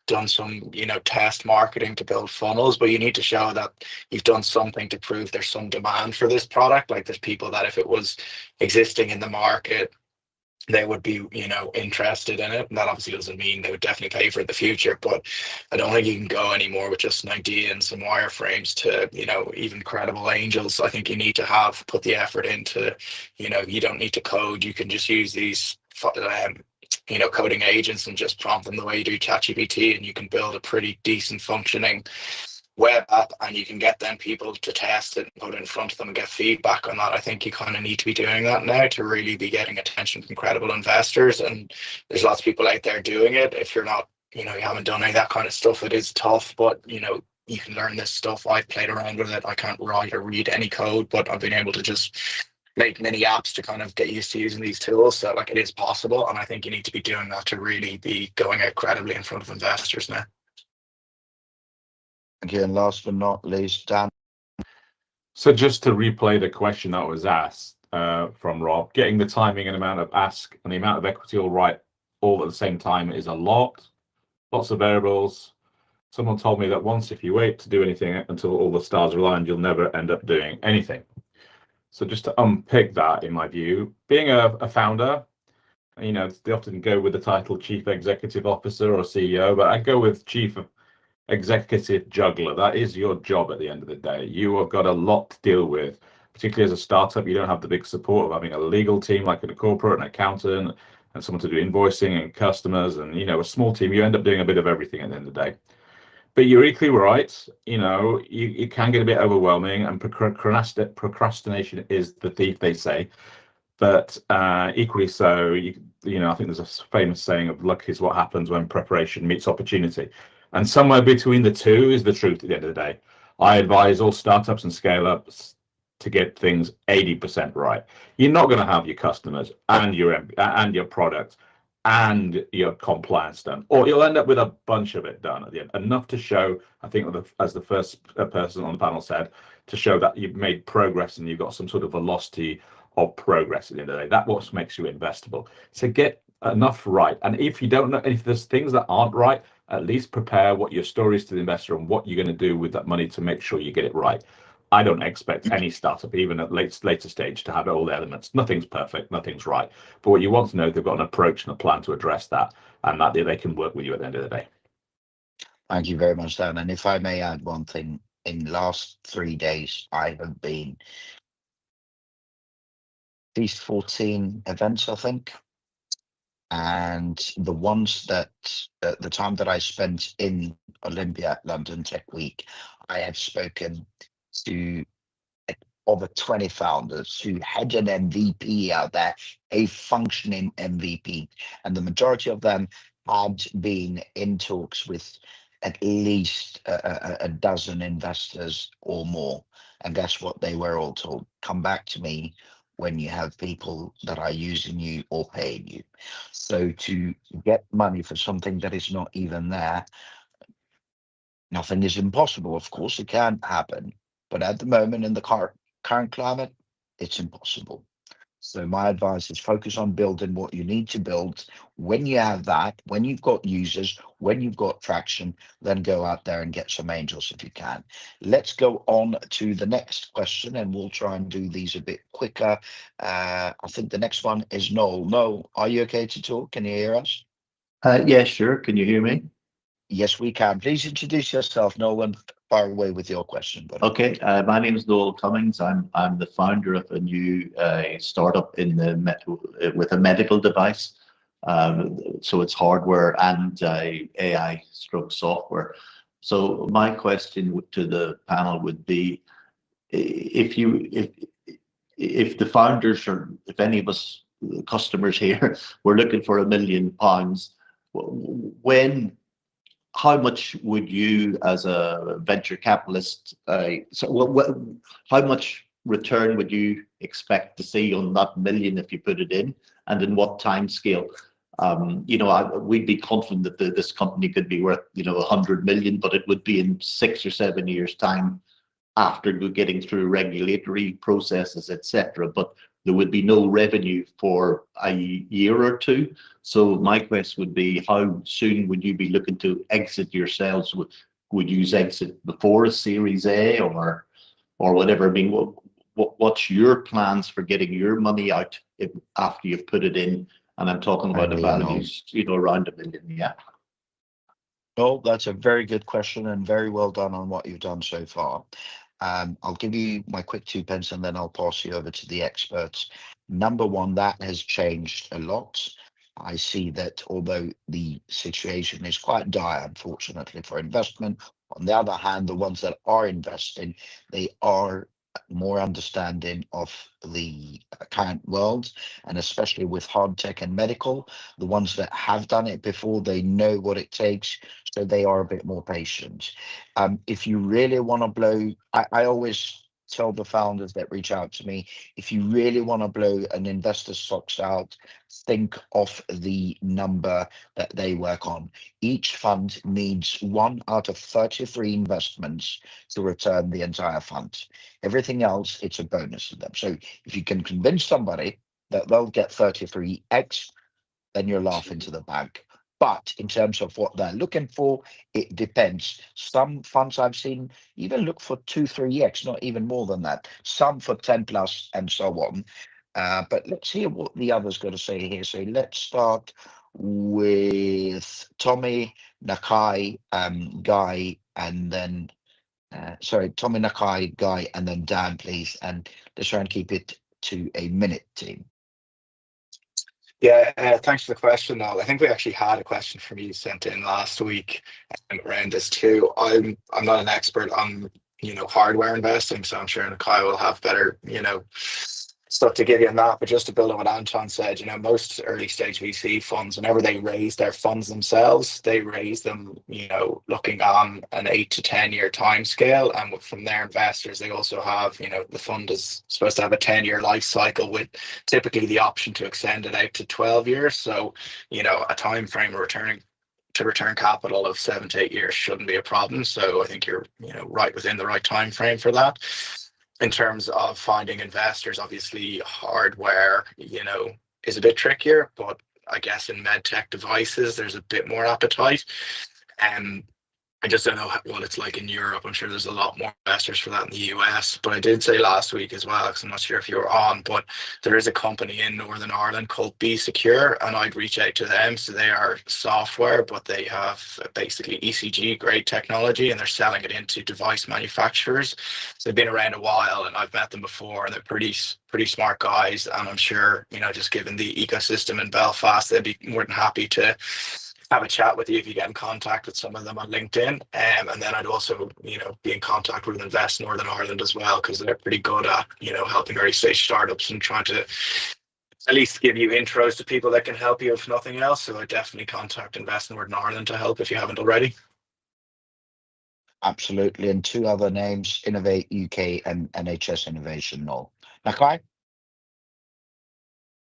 done some test marketing to build funnels, but you need to show that you've done something to prove there's some demand for this product. Like there's people that if it was existing in the market, they would be interested in it. And that obviously doesn't mean they would definitely pay for it in the future, but I don't think you can go anymore with just an idea and some wireframes to even credible angels. I think you need to put the effort into, you don't need to code. You can just use these coding agents and just prompt them the way you do ChatGPT, and you can build a pretty decent functioning web app, and you can get them people to test it and put it in front of them and get feedback on that. I think you kind of need to be doing that now to really be getting attention from credible investors, and there's lots of people out there doing it. If you're not, you haven't done any of that kind of stuff, it is tough, but you can learn this stuff. I've played around with it. I can't write or read any code, but I've been able to just make mini apps to kind of get used to using these tools. So like it is possible. And I think you need to be doing that to really be going out credibly in front of investors now. Thank you. And last but not least, Dan. So just to replay the question that was asked from Rob, getting the timing and amount of ask and the amount of equity all right all at the same time is a lots of variables. Someone told me that once if you wait to do anything until all the stars are aligned, you'll never end up doing anything. So just to unpick that, in my view, being a founder, they often go with the title Chief Executive Officer or CEO, but I go with Chief Executive Juggler. That is your job at the end of the day. You have got a lot to deal with, particularly as a startup. You don't have the big support of having a legal team like in a corporate, an accountant, and someone to do invoicing and customers, and a small team. You end up doing a bit of everything at the end of the day. But you're equally right. You can get a bit overwhelming, and procrastination is the thief, they say. But equally so, I think there's a famous saying of luck is what happens when preparation meets opportunity. And somewhere between the two is the truth at the end of the day. I advise all startups and scale-ups to get things 80% right. You're not going to have your customers and your product and your compliance done, or you'll end up with a bunch of it done at the end, enough to show, I think, as the first person on the panel said, to show that you've made progress and you've got some sort of velocity of progress at the end of the day. That's what makes you investable. So get enough right, and if you don't know, if there's things that aren't right, at least prepare what your story is to the investor and what you're going to do with that money to make sure you get it right. I don't expect any startup, even at later stage, to have all the elements. Nothing's perfect, nothing's right. But what you want to know is they've got an approach and a plan to address that, and that they can work with you at the end of the day. Thank you very much, Dan. And if I may add one thing, in the last 3 days, I have been at least 14 events, I think. And the ones that the time that I spent in Olympia London Tech Week, I have spoken to over 20 founders who had an MVP out there, a functioning MVP, and the majority of them had been in talks with at least a dozen investors or more. And guess what? They were all told, come back to me when you have people that are using you or paying you. So to get money for something that is not even there, nothing is impossible. Of course, it can happen. But at the moment in the current climate, it's impossible. So my advice is focus on building what you need to build. When you have that, when you've got users, when you've got traction, then go out there and get some angels if you can. Let's go on to the next question, and we'll try and do these a bit quicker. I think the next one is Noel. Noel, are you okay to talk? Can you hear us? Yeah, sure. Can you hear me? Yes, we can. Please introduce yourself, Noel, and fire away with your question. Buddy. Okay. My name is Noel Cummings. I'm the founder of a new startup in the with a medical device. So it's hardware and AI stroke software. So my question to the panel would be, if the founders, or if any of us customers here were looking for £1 million, how much would you, as a venture capitalist, how much return would you expect to see on that million if you put it in, and in what time scale? We'd be confident that this company could be worth, 100 million, but it would be in 6 or 7 years' time after getting through regulatory processes, etc. But there would be no revenue for a year or two. So my question would be, how soon would you be looking to exit yourselves? Would you exit before a Series A or whatever? I mean, what's your plans for getting your money out after you've put it in? And I'm talking about the values, around £1 million. Yeah. No, that's a very good question, and very well done on what you've done so far. I'll give you my quick 2 pence and then I'll pass you over to the experts. Number one, that has changed a lot. I see that although the situation is quite dire, unfortunately, for investment, on the other hand, the ones that are investing, they are more understanding of the current world, and especially with hard tech and medical, the ones that have done it before, they know what it takes, so they are a bit more patient. If you really want to blow, I always tell the founders that reach out to me, if you really want to blow an investor's socks out, think of the number that they work on. Each fund needs 1 out of 33 investments to return the entire fund. Everything else, it's a bonus to them. So if you can convince somebody that they'll get 33x, then you're laughing to the bank. But in terms of what they're looking for, it depends. Some funds I've seen even look for 2-3x, not even more than that. Some for 10 plus and so on. But let's hear what the others got to say here. So let's start with Tommy, Nakai, Guy, and then Tommy, Nakai, Guy, and then Dan, please. And let's try and keep it to a minute, team. Yeah, thanks for the question, Noel. I think we actually had a question from you sent in last week around this too. I'm not an expert on hardware investing, so I'm sure Nakai will have better stuff to give you on that. But just to build on what Anton said, most early stage VC funds, whenever they raise their funds themselves, they raise them, looking on an 8 to 10 year time scale. And from their investors, they also have, the fund is supposed to have a 10-year life cycle with typically the option to extend it out to 12 years. So, a time frame of return capital of 7 to 8 years shouldn't be a problem. So I think you're, right within the right time frame for that. In terms of finding investors, obviously hardware, is a bit trickier, but I guess in med tech devices, there's a bit more appetite. I just don't know what it's like in Europe. I'm sure there's a lot more investors for that in the US. But I did say last week as well, because I'm not sure if you were on, but there is a company in Northern Ireland called Be Secure, and I'd reach out to them. So they are software, but they have basically ECG grade technology, and they're selling it into device manufacturers. So they've been around a while, and I've met them before, and they're pretty smart guys. And I'm sure, just given the ecosystem in Belfast, they'd be more than happy to have a chat with you if you get in contact with some of them on LinkedIn. And then I'd also, be in contact with Invest Northern Ireland as well, because they're pretty good at, helping early stage startups and trying to at least give you intros to people that can help you if nothing else. So I definitely contact Invest Northern Ireland to help if you haven't already. Absolutely. And two other names, Innovate UK and NHS Innovation. Noel. Nakai?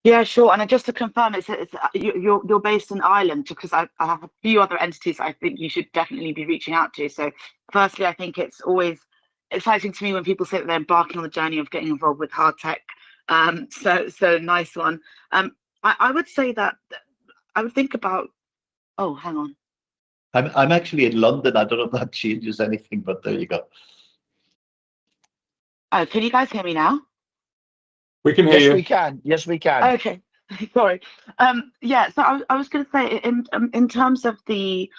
Yeah, sure. And just to confirm, it's you're based in Ireland, because I have a few other entities I think you should definitely be reaching out to. So firstly, I think it's always exciting to me when people say that they're embarking on the journey of getting involved with hard tech. So nice one. I would say that I would think about, oh, hang on. I'm actually in London. I don't know if that changes anything, but there you go. Oh, can you guys hear me now? We can hear Yes, you. we can. Yes, we can. Okay, sorry. Yeah, so I was going to say, in terms of the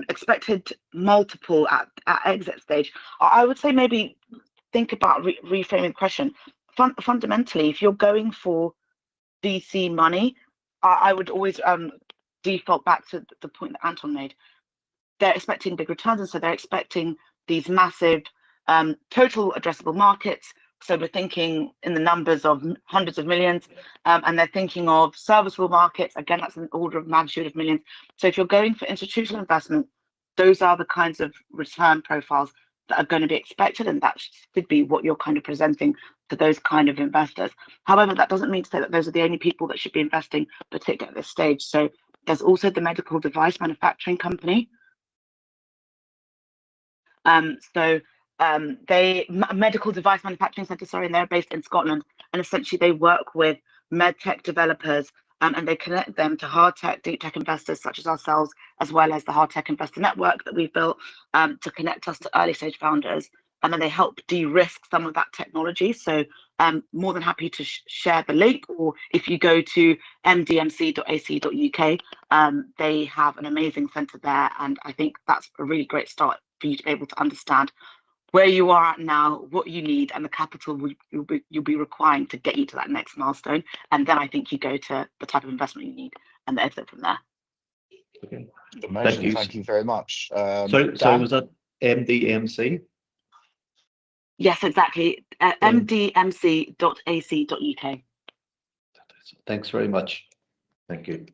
expected multiple at exit stage, I would say maybe think about reframing the question. Fundamentally, if you're going for VC money, I would always default back to the point that Anton made. They're expecting big returns, and so they're expecting these massive total addressable markets. So we're thinking in the numbers of hundreds of millions, and they're thinking of serviceable markets. Again, that's an order of magnitude of millions. So if you're going for institutional investment, those are the kinds of return profiles that are going to be expected, and that should be what you're kind of presenting to those kind of investors. However, that doesn't mean to say that those are the only people that should be investing, particularly at this stage. So there's also the medical device manufacturing company. Medical device manufacturing centre, sorry, and they're based in Scotland, and essentially they work with med tech developers, and they connect them to hard tech, deep tech investors such as ourselves, as well as the hard tech investor network that we've built to connect us to early stage founders, and then they help de-risk some of that technology. So more than happy to share the link, or if you go to mdmc.ac.uk, they have an amazing centre there, and I think that's a really great start for you to be able to understand where you are at now, what you need, and the capital you'll be requiring to get you to that next milestone. And then I think you go to the type of investment you need and the exit from there. Okay. Amazing. Thank you very much. So was that MDMC? Yes, exactly. mdmc.ac.uk. Thanks very much. Thank you.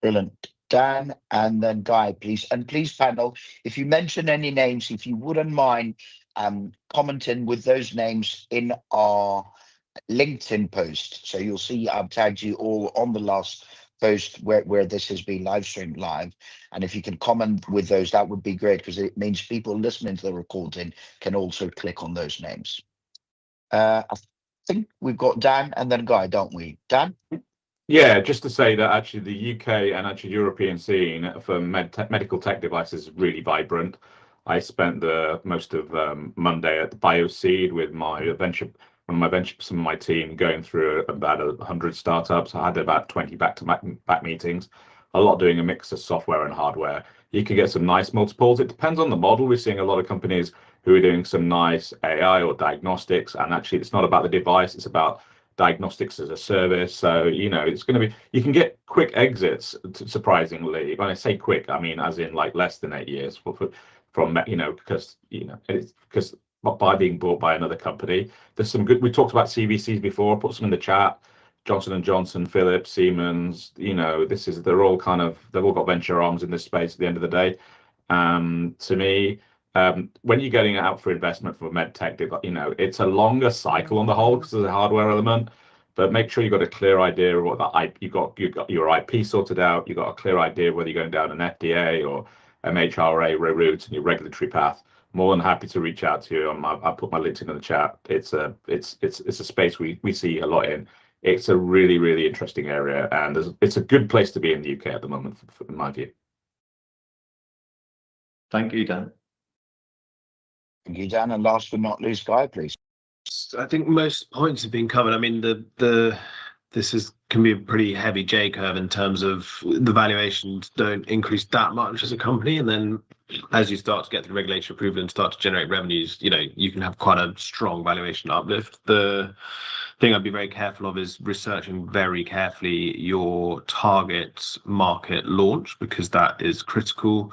Brilliant. Dan and then Guy, please. And please, panel, if you mention any names, if you wouldn't mind commenting with those names in our LinkedIn post. So you'll see I've tagged you all on the last post where this has been live streamed live. And if you can comment with those, that would be great, because it means people listening to the recording can also click on those names. I think we've got Dan and then Guy, don't we? Dan? Yeah, just to say that actually the UK and actually European scene for medical tech devices is really vibrant. I spent the most of Monday at the BioSeed with some of my team going through about 100 startups. I had about 20 back-to-back meetings, a lot doing a mix of software and hardware. You can get some nice multiples. It depends on the model. We're seeing a lot of companies who are doing some nice AI or diagnostics, and actually it's not about the device, it's about diagnostics as a service. So it's going to be, you can get quick exits, surprisingly. When I say quick, I mean as in like less than 8 years from because by being bought by another company. There's some good, we talked about CVCs before, put some in the chat. Johnson & Johnson, Philips, Siemens, they've all got venture arms in this space at the end of the day. To me, when you're getting out for investment for med tech, it's a longer cycle on the whole because of the hardware element. But make sure you've got a clear idea of what that you got your IP sorted out. You've got a clear idea of whether you're going down an FDA or MHRA route and your regulatory path. More than happy to reach out to you. I'll put my LinkedIn in the chat. It's a space we see a lot in. It's a really, really interesting area, and it's a good place to be in the UK at the moment, in my view. Thank you, Dan. Thank you, Dan. And last but not least, Guy, please. I think most points have been covered. I mean, this can be a pretty heavy J curve in terms of the valuations don't increase that much as a company, and then as you start to get through regulatory approval and start to generate revenues, you can have quite a strong valuation uplift. The thing I'd be very careful of is researching very carefully your target market launch, because that is critical.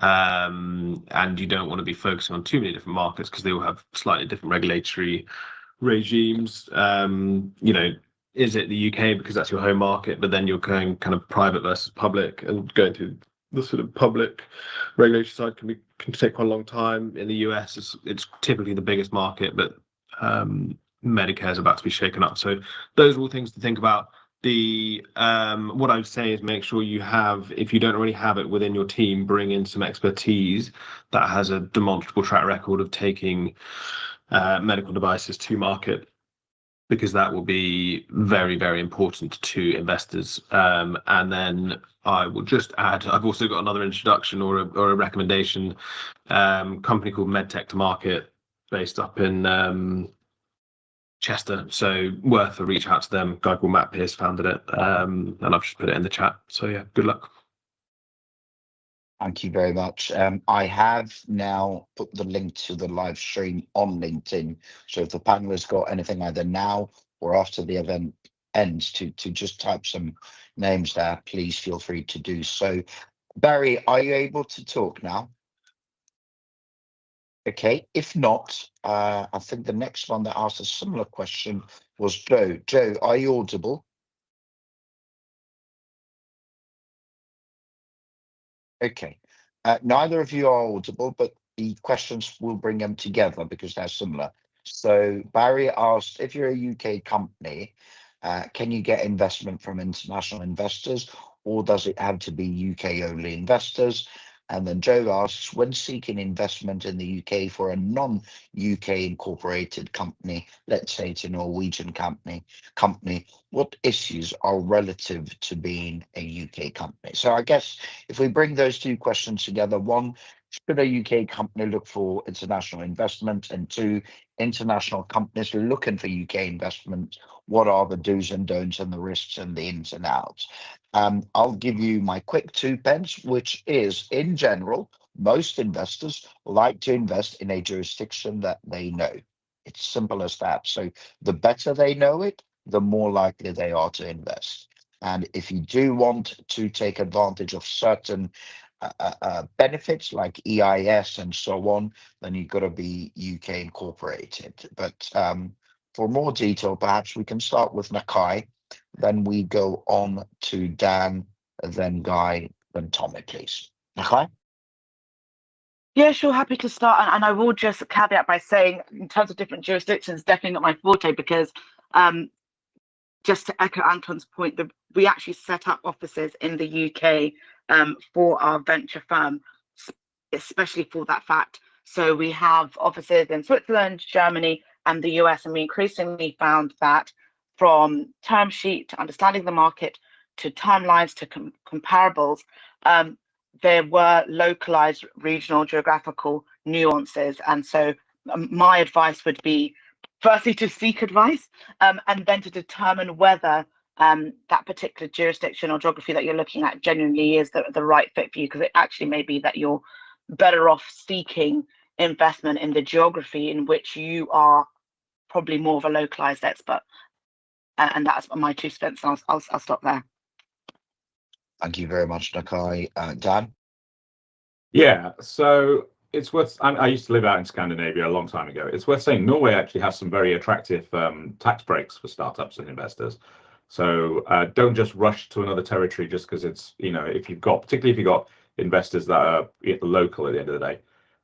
And you don't want to be focusing on too many different markets because they will have slightly different regulatory regimes. Is it the UK because that's your home market, but then you're going kind of private versus public, and going through the sort of public regulatory side can take quite a long time. In the US, it's typically the biggest market, but Medicare is about to be shaken up. So those are all things to think about. What I would say is make sure you have, if you don't already have it within your team, bring in some expertise that has a demonstrable track record of taking medical devices to market, because that will be very, very important to investors. And then I will just add, I've also got another introduction or a recommendation, company called MedTech to Market, based up in Chester. So worth a reach out to them. A guy called Matt Pierce founded it, and I've just put it in the chat. So yeah, good luck. Thank you very much. I have now put the link to the live stream on LinkedIn. So if the panel has got anything either now or after the event ends to just type some names there, please feel free to do so. Barry, are you able to talk now? Okay, if not, I think the next one that asked a similar question was Joe. Joe, are you audible? Okay, neither of you are audible, but the questions will bring them together because they're similar. So Barry asked, if you're a UK company, can you get investment from international investors, or does it have to be UK only investors? And then Joe asks, when seeking investment in the UK for a non-UK incorporated company, let's say it's a Norwegian company, what issues are relative to being a UK company? So I guess if we bring those two questions together, one, should a UK company look for international investment? And two, international companies looking for UK investment, what are the do's and don'ts and the risks and the ins and outs? I'll give you my quick 2 pence, which is, in general, most investors like to invest in a jurisdiction that they know. It's simple as that. So the better they know it, the more likely they are to invest. And if you do want to take advantage of certain benefits like EIS and so on, then you've got to be UK incorporated. But for more detail, perhaps we can start with Nakai, then we go on to Dan, then Guy, then Tommy, please. Nakai? Yeah, sure, happy to start. And I will just caveat by saying, in terms of different jurisdictions, definitely not my forte, because just to echo Anton's point, we actually set up offices in the UK for our venture firm, especially for that fact. So we have offices in Switzerland, Germany, and the US, and we increasingly found that from term sheet to understanding the market to timelines to comparables, there were localized regional geographical nuances. And so my advice would be, firstly, to seek advice, and then to determine whether that particular jurisdiction or geography that you're looking at genuinely is the right fit for you, because it actually may be that you're better off seeking investment in the geography in which you are probably more of a localized expert. And that's my 2 cents. I'll stop there. Thank you very much, Nakai. Dan? Yeah, so it's worth, I used to live out in Scandinavia a long time ago. It's worth saying Norway actually has some very attractive tax breaks for startups and investors. So don't just rush to another territory just because it's, if you've got, particularly if you've got investors that are local at the end of the day.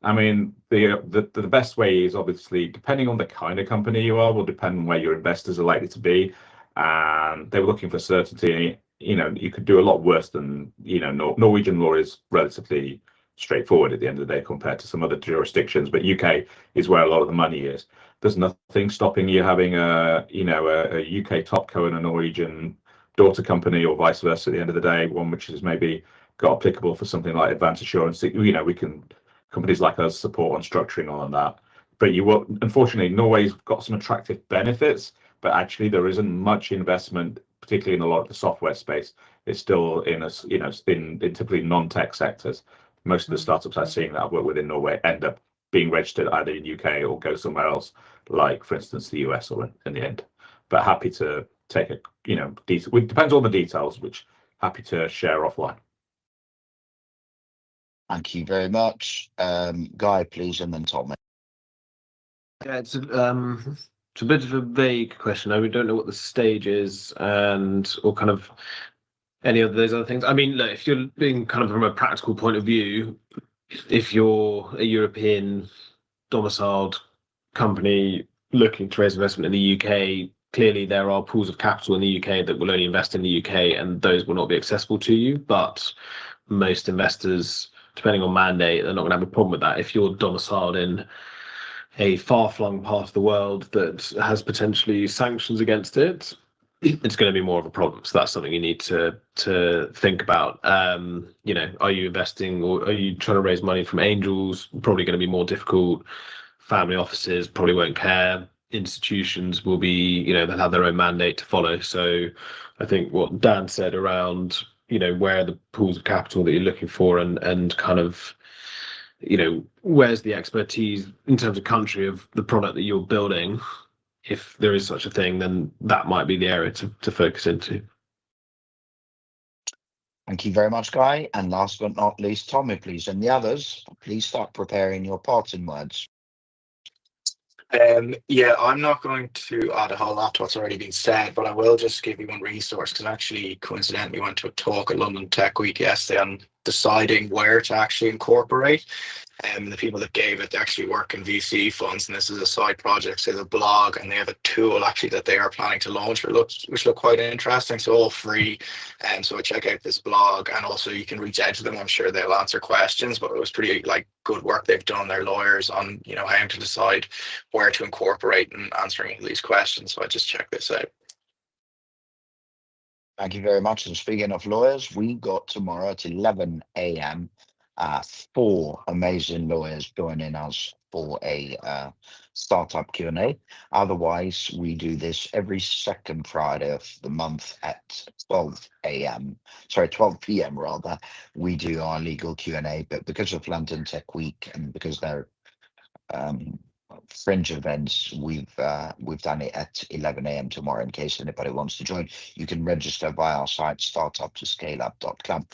I mean, the best way is obviously, depending on the kind of company you are, will depend on where your investors are likely to be. And they were looking for certainty. You could do a lot worse than, Norwegian law is relatively straightforward at the end of the day compared to some other jurisdictions, but UK is where a lot of the money is. There's nothing stopping you having a UK topco and a Norwegian daughter company, or vice versa at the end of the day, one which is maybe got applicable for something like advanced assurance. Companies like us support on structuring on that. But unfortunately, Norway's got some attractive benefits, but actually there isn't much investment, particularly in a lot of the software space. It's still in typically non-tech sectors. most of the startups I've seen that I've worked with in Norway end up being registered either in UK or go somewhere else, like for instance the US or in the end. But happy to take a, it depends on the details, which happy to share offline. Thank you very much. Guy, please, and then Tommy. Yeah, it's a bit of a vague question. We don't know what the stage is or kind of any of those other things. I mean, look, if you're being kind of from a practical point of view, if you're a European domiciled company looking to raise investment in the UK, clearly there are pools of capital in the UK that will only invest in the UK, and those will not be accessible to you. But most investors, depending on mandate, they're not going to have a problem with that. If you're domiciled in a far-flung part of the world that has potentially sanctions against it, it's going to be more of a problem. So that's something you need to think about. Are you investing or are you trying to raise money from angels? Probably going to be more difficult. Family offices probably won't care. Institutions will be, they'll have their own mandate to follow. So I think what Dan said around, where are the pools of capital that you're looking for and kind of, where's the expertise in terms of country of the product that you're building? If there is such a thing, then that might be the area to focus into. Thank you very much, Guy. And last but not least, Tommy, please. And the others, please start preparing your parting words. Yeah, I'm not going to add a whole lot to what's already been said, but I will just give you one resource because I actually coincidentally went to a talk at London Tech Week yesterday on deciding where to actually incorporate. The people that gave it, they actually work in VC funds, and this is a side project. So they have a blog, and they have a tool actually that they are planning to launch, which look quite interesting. So all free, and so check out this blog, and also you can reach out to them. I'm sure they'll answer questions. But it was pretty good work they've done. Their lawyers on how to decide where to incorporate and answering all these questions. So I just check this out. Thank you very much. And speaking of lawyers, we got tomorrow at 11 a.m. 4 amazing lawyers joining us for a startup Q&A. Otherwise, we do this every second Friday of the month at 12 p.m. rather. We do our legal Q&A, but because of London Tech Week and because they're fringe events, we've done it at 11 a.m. tomorrow in case anybody wants to join. You can register via our site startuptoscaleup.com.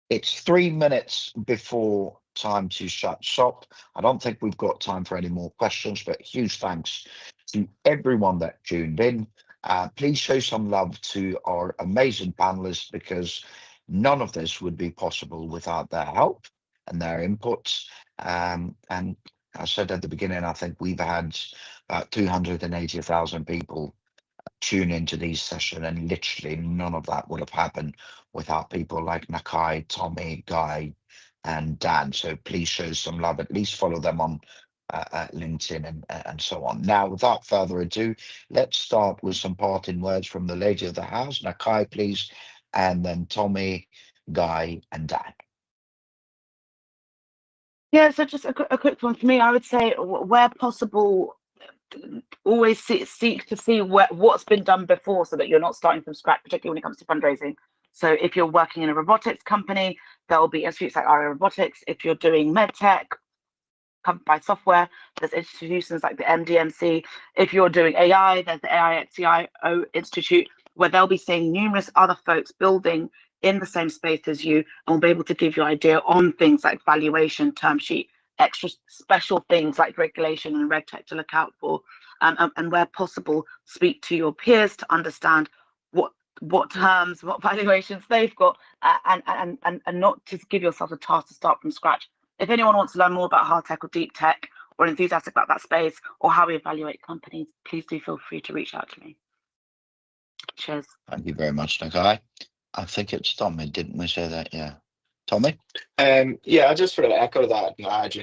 It's 3 minutes before time to shut shop. I don't think we've got time for any more questions, but huge thanks to everyone that tuned in. Please show some love to our amazing panelists because none of this would be possible without their help and their inputs. And I said at the beginning, I think we've had about 280,000 people tune into these sessions, and literally none of that would have happened without people like Nakai, Tommy, Guy, and Dan. So please show some love. At least follow them on LinkedIn and so on. Now, without further ado, let's start with some parting words from the lady of the house. Nakai, please, and then Tommy, Guy, and Dan. Yeah, so just a quick one for me. I would say where possible, always seek to see what's been done before so that you're not starting from scratch, particularly when it comes to fundraising. So if you're working in a robotics company, there will be institutes like Aria Robotics. If you're doing medtech, covered by software, there's institutions like the MDMC. If you're doing AI, there's the AIXCIO Institute, where they'll be seeing numerous other folks building in the same space as you, and will be able to give you an idea on things like valuation, term sheet, extra special things like regulation and reg tech to look out for, and where possible, speak to your peers to understand what terms, what valuations they've got, and not just give yourself a task to start from scratch. If anyone wants to learn more about hard tech or deep tech, or enthusiastic about that space, or how we evaluate companies, please do feel free to reach out to me. Cheers. Thank you very much, Nakai. I think it's Tommy, didn't we say that? Yeah. Tommy? Yeah, I just sort of echo that and add,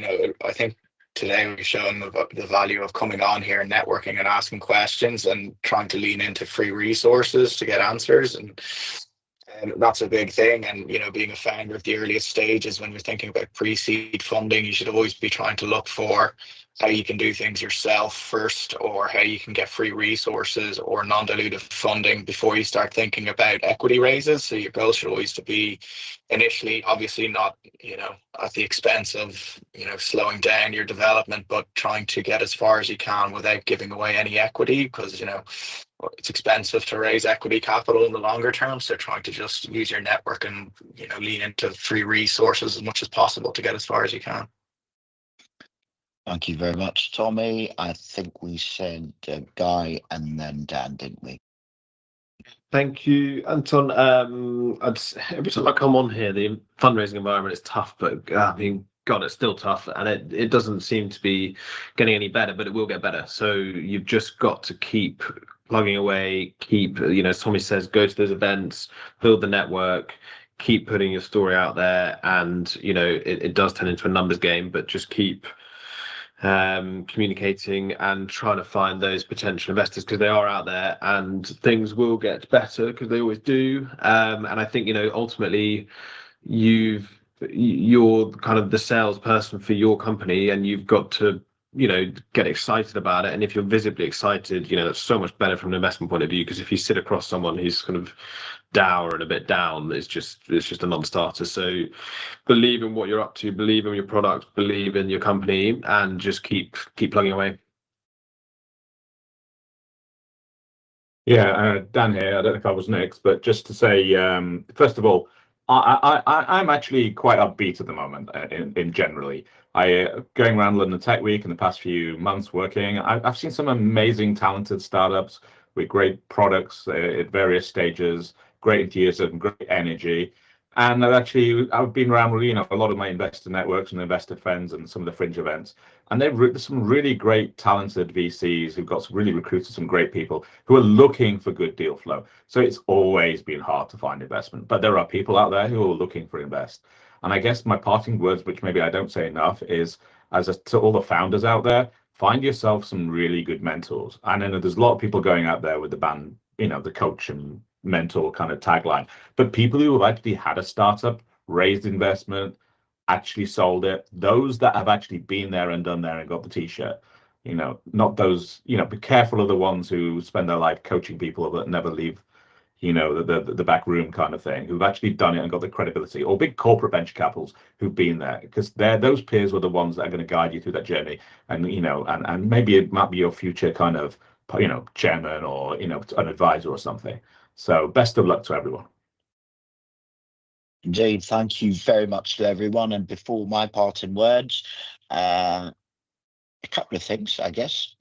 I think today we've shown the value of coming on here, networking and asking questions and trying to lean into free resources to get answers. And that's a big thing. And, being a founder at the earliest stages, when you're thinking about pre-seed funding, you should always be trying to look for how you can do things yourself first, or how you can get free resources or non-dilutive funding before you start thinking about equity raises. So your goal should always to be initially, obviously not, at the expense of, slowing down your development, but trying to get as far as you can without giving away any equity, because, it's expensive to raise equity capital in the longer term. So trying to just use your network and, lean into free resources as much as possible to get as far as you can. Thank you very much, Tommy. I think we said Guy and then Dan, didn't we? Thank you, Anton. Every time I come on here, the fundraising environment is tough, but I mean, God, it's still tough, and it doesn't seem to be getting any better, but it will get better. So you've just got to keep plugging away, keep, as Tommy says, go to those events, build the network, keep putting your story out there, and it does turn into a numbers game, but just keep communicating and trying to find those potential investors, because they are out there, and things will get better because they always do. And I think ultimately you're kind of the salesperson for your company, and you've got to get excited about it. And if you're visibly excited, that's so much better from an investment point of view, because if you sit across someone who's kind of dour and a bit down, it's just a non-starter. So believe in what you're up to, believe in your product, believe in your company, and just keep plugging away. Yeah, Dan here. I don't know if I was next, but just to say, first of all, I'm actually quite upbeat at the moment. In generally, going around London Tech Week in the past few months working, I've seen some amazing, talented startups with great products at various stages, great enthusiasm, great energy. And I've been around, a lot of my investor networks and investor friends and some of the fringe events. And there's some really great, talented VCs who've really recruited some great people who are looking for good deal flow. So it's always been hard to find investment, but there are people out there who are looking for invest. And I guess my parting words, which maybe I don't say enough, is to all the founders out there, find yourself some really good mentors. And I know there's a lot of people going out there with the band, the coach and mentor kind of tagline, but people who have actually had a startup, raised investment, actually sold it, those that have actually been there and done there and got the t-shirt, not those, be careful of the ones who spend their life coaching people that never leave, the back room kind of thing, who've actually done it and got the credibility, or big corporate venture capitals who've been there, because those peers were the ones that are going to guide you through that journey. And, and maybe it might be your future kind of, chairman or, an advisor or something. So best of luck to everyone. Indeed, thank you very much to everyone. And before my parting words, a couple of things, I guess.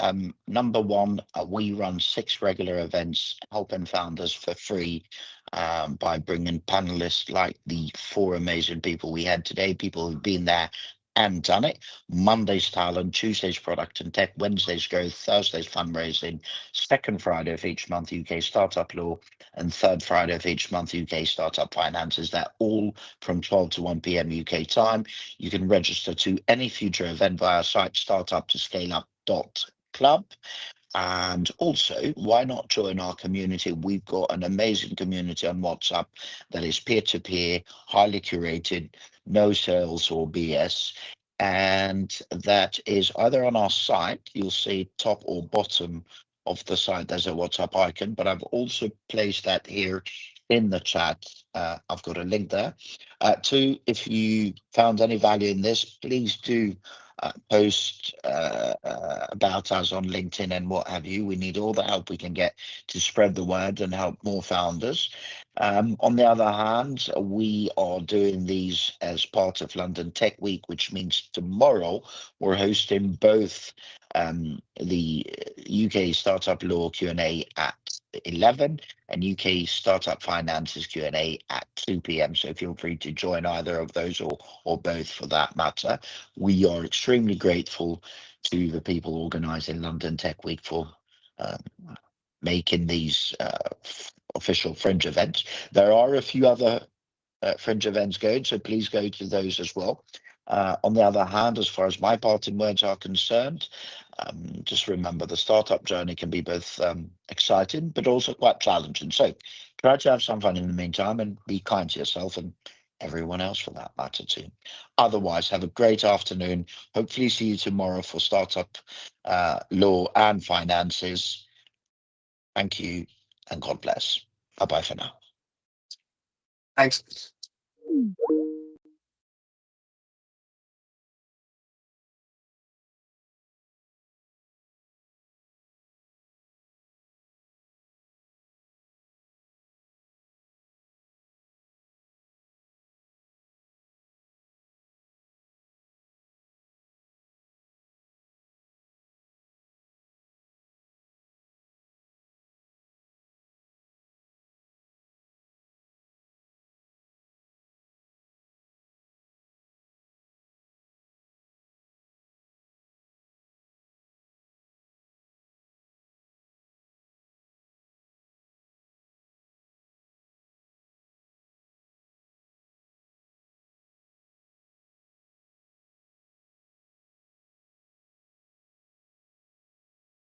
Number one, we run 6 regular events helping founders for free by bringing panelists like the 4 amazing people we had today, people who've been there and done it. Monday's talent, Tuesday's product and tech, Wednesday's growth, Thursday's fundraising, second Friday of each month UK startup law, and third Friday of each month UK startup finances. They're all from 12 to 1 p.m. UK time. You can register to any future event via our site startup2scaleup.club. And also, why not join our community? We've got an amazing community on WhatsApp that is peer-to-peer, highly curated, no sales or BS. And that is either on our site, you'll see top or bottom of the site, there's a WhatsApp icon, but I've also placed that here in the chat. I've got a link there. If you found any value in this, please do post about us on LinkedIn and what have you. We need all the help we can get to spread the word and help more founders. On the other hand, we are doing these as part of London Tech Week, which means tomorrow we're hosting both the UK Startup Law Q&A at 11 and UK Startup Finances Q&A at 2 p.m. So feel free to join either of those or both for that matter. We are extremely grateful to the people organising London Tech Week for making these official fringe events. There are a few other fringe events going, so please go to those as well. On the other hand, as far as my parting words are concerned, just remember the startup journey can be both exciting but also quite challenging. So try to have some fun in the meantime and be kind to yourself and everyone else for that matter too. Otherwise, have a great afternoon. Hopefully see you tomorrow for Startup Law and Finances. Thank you and God bless. Bye-bye for now. Thanks.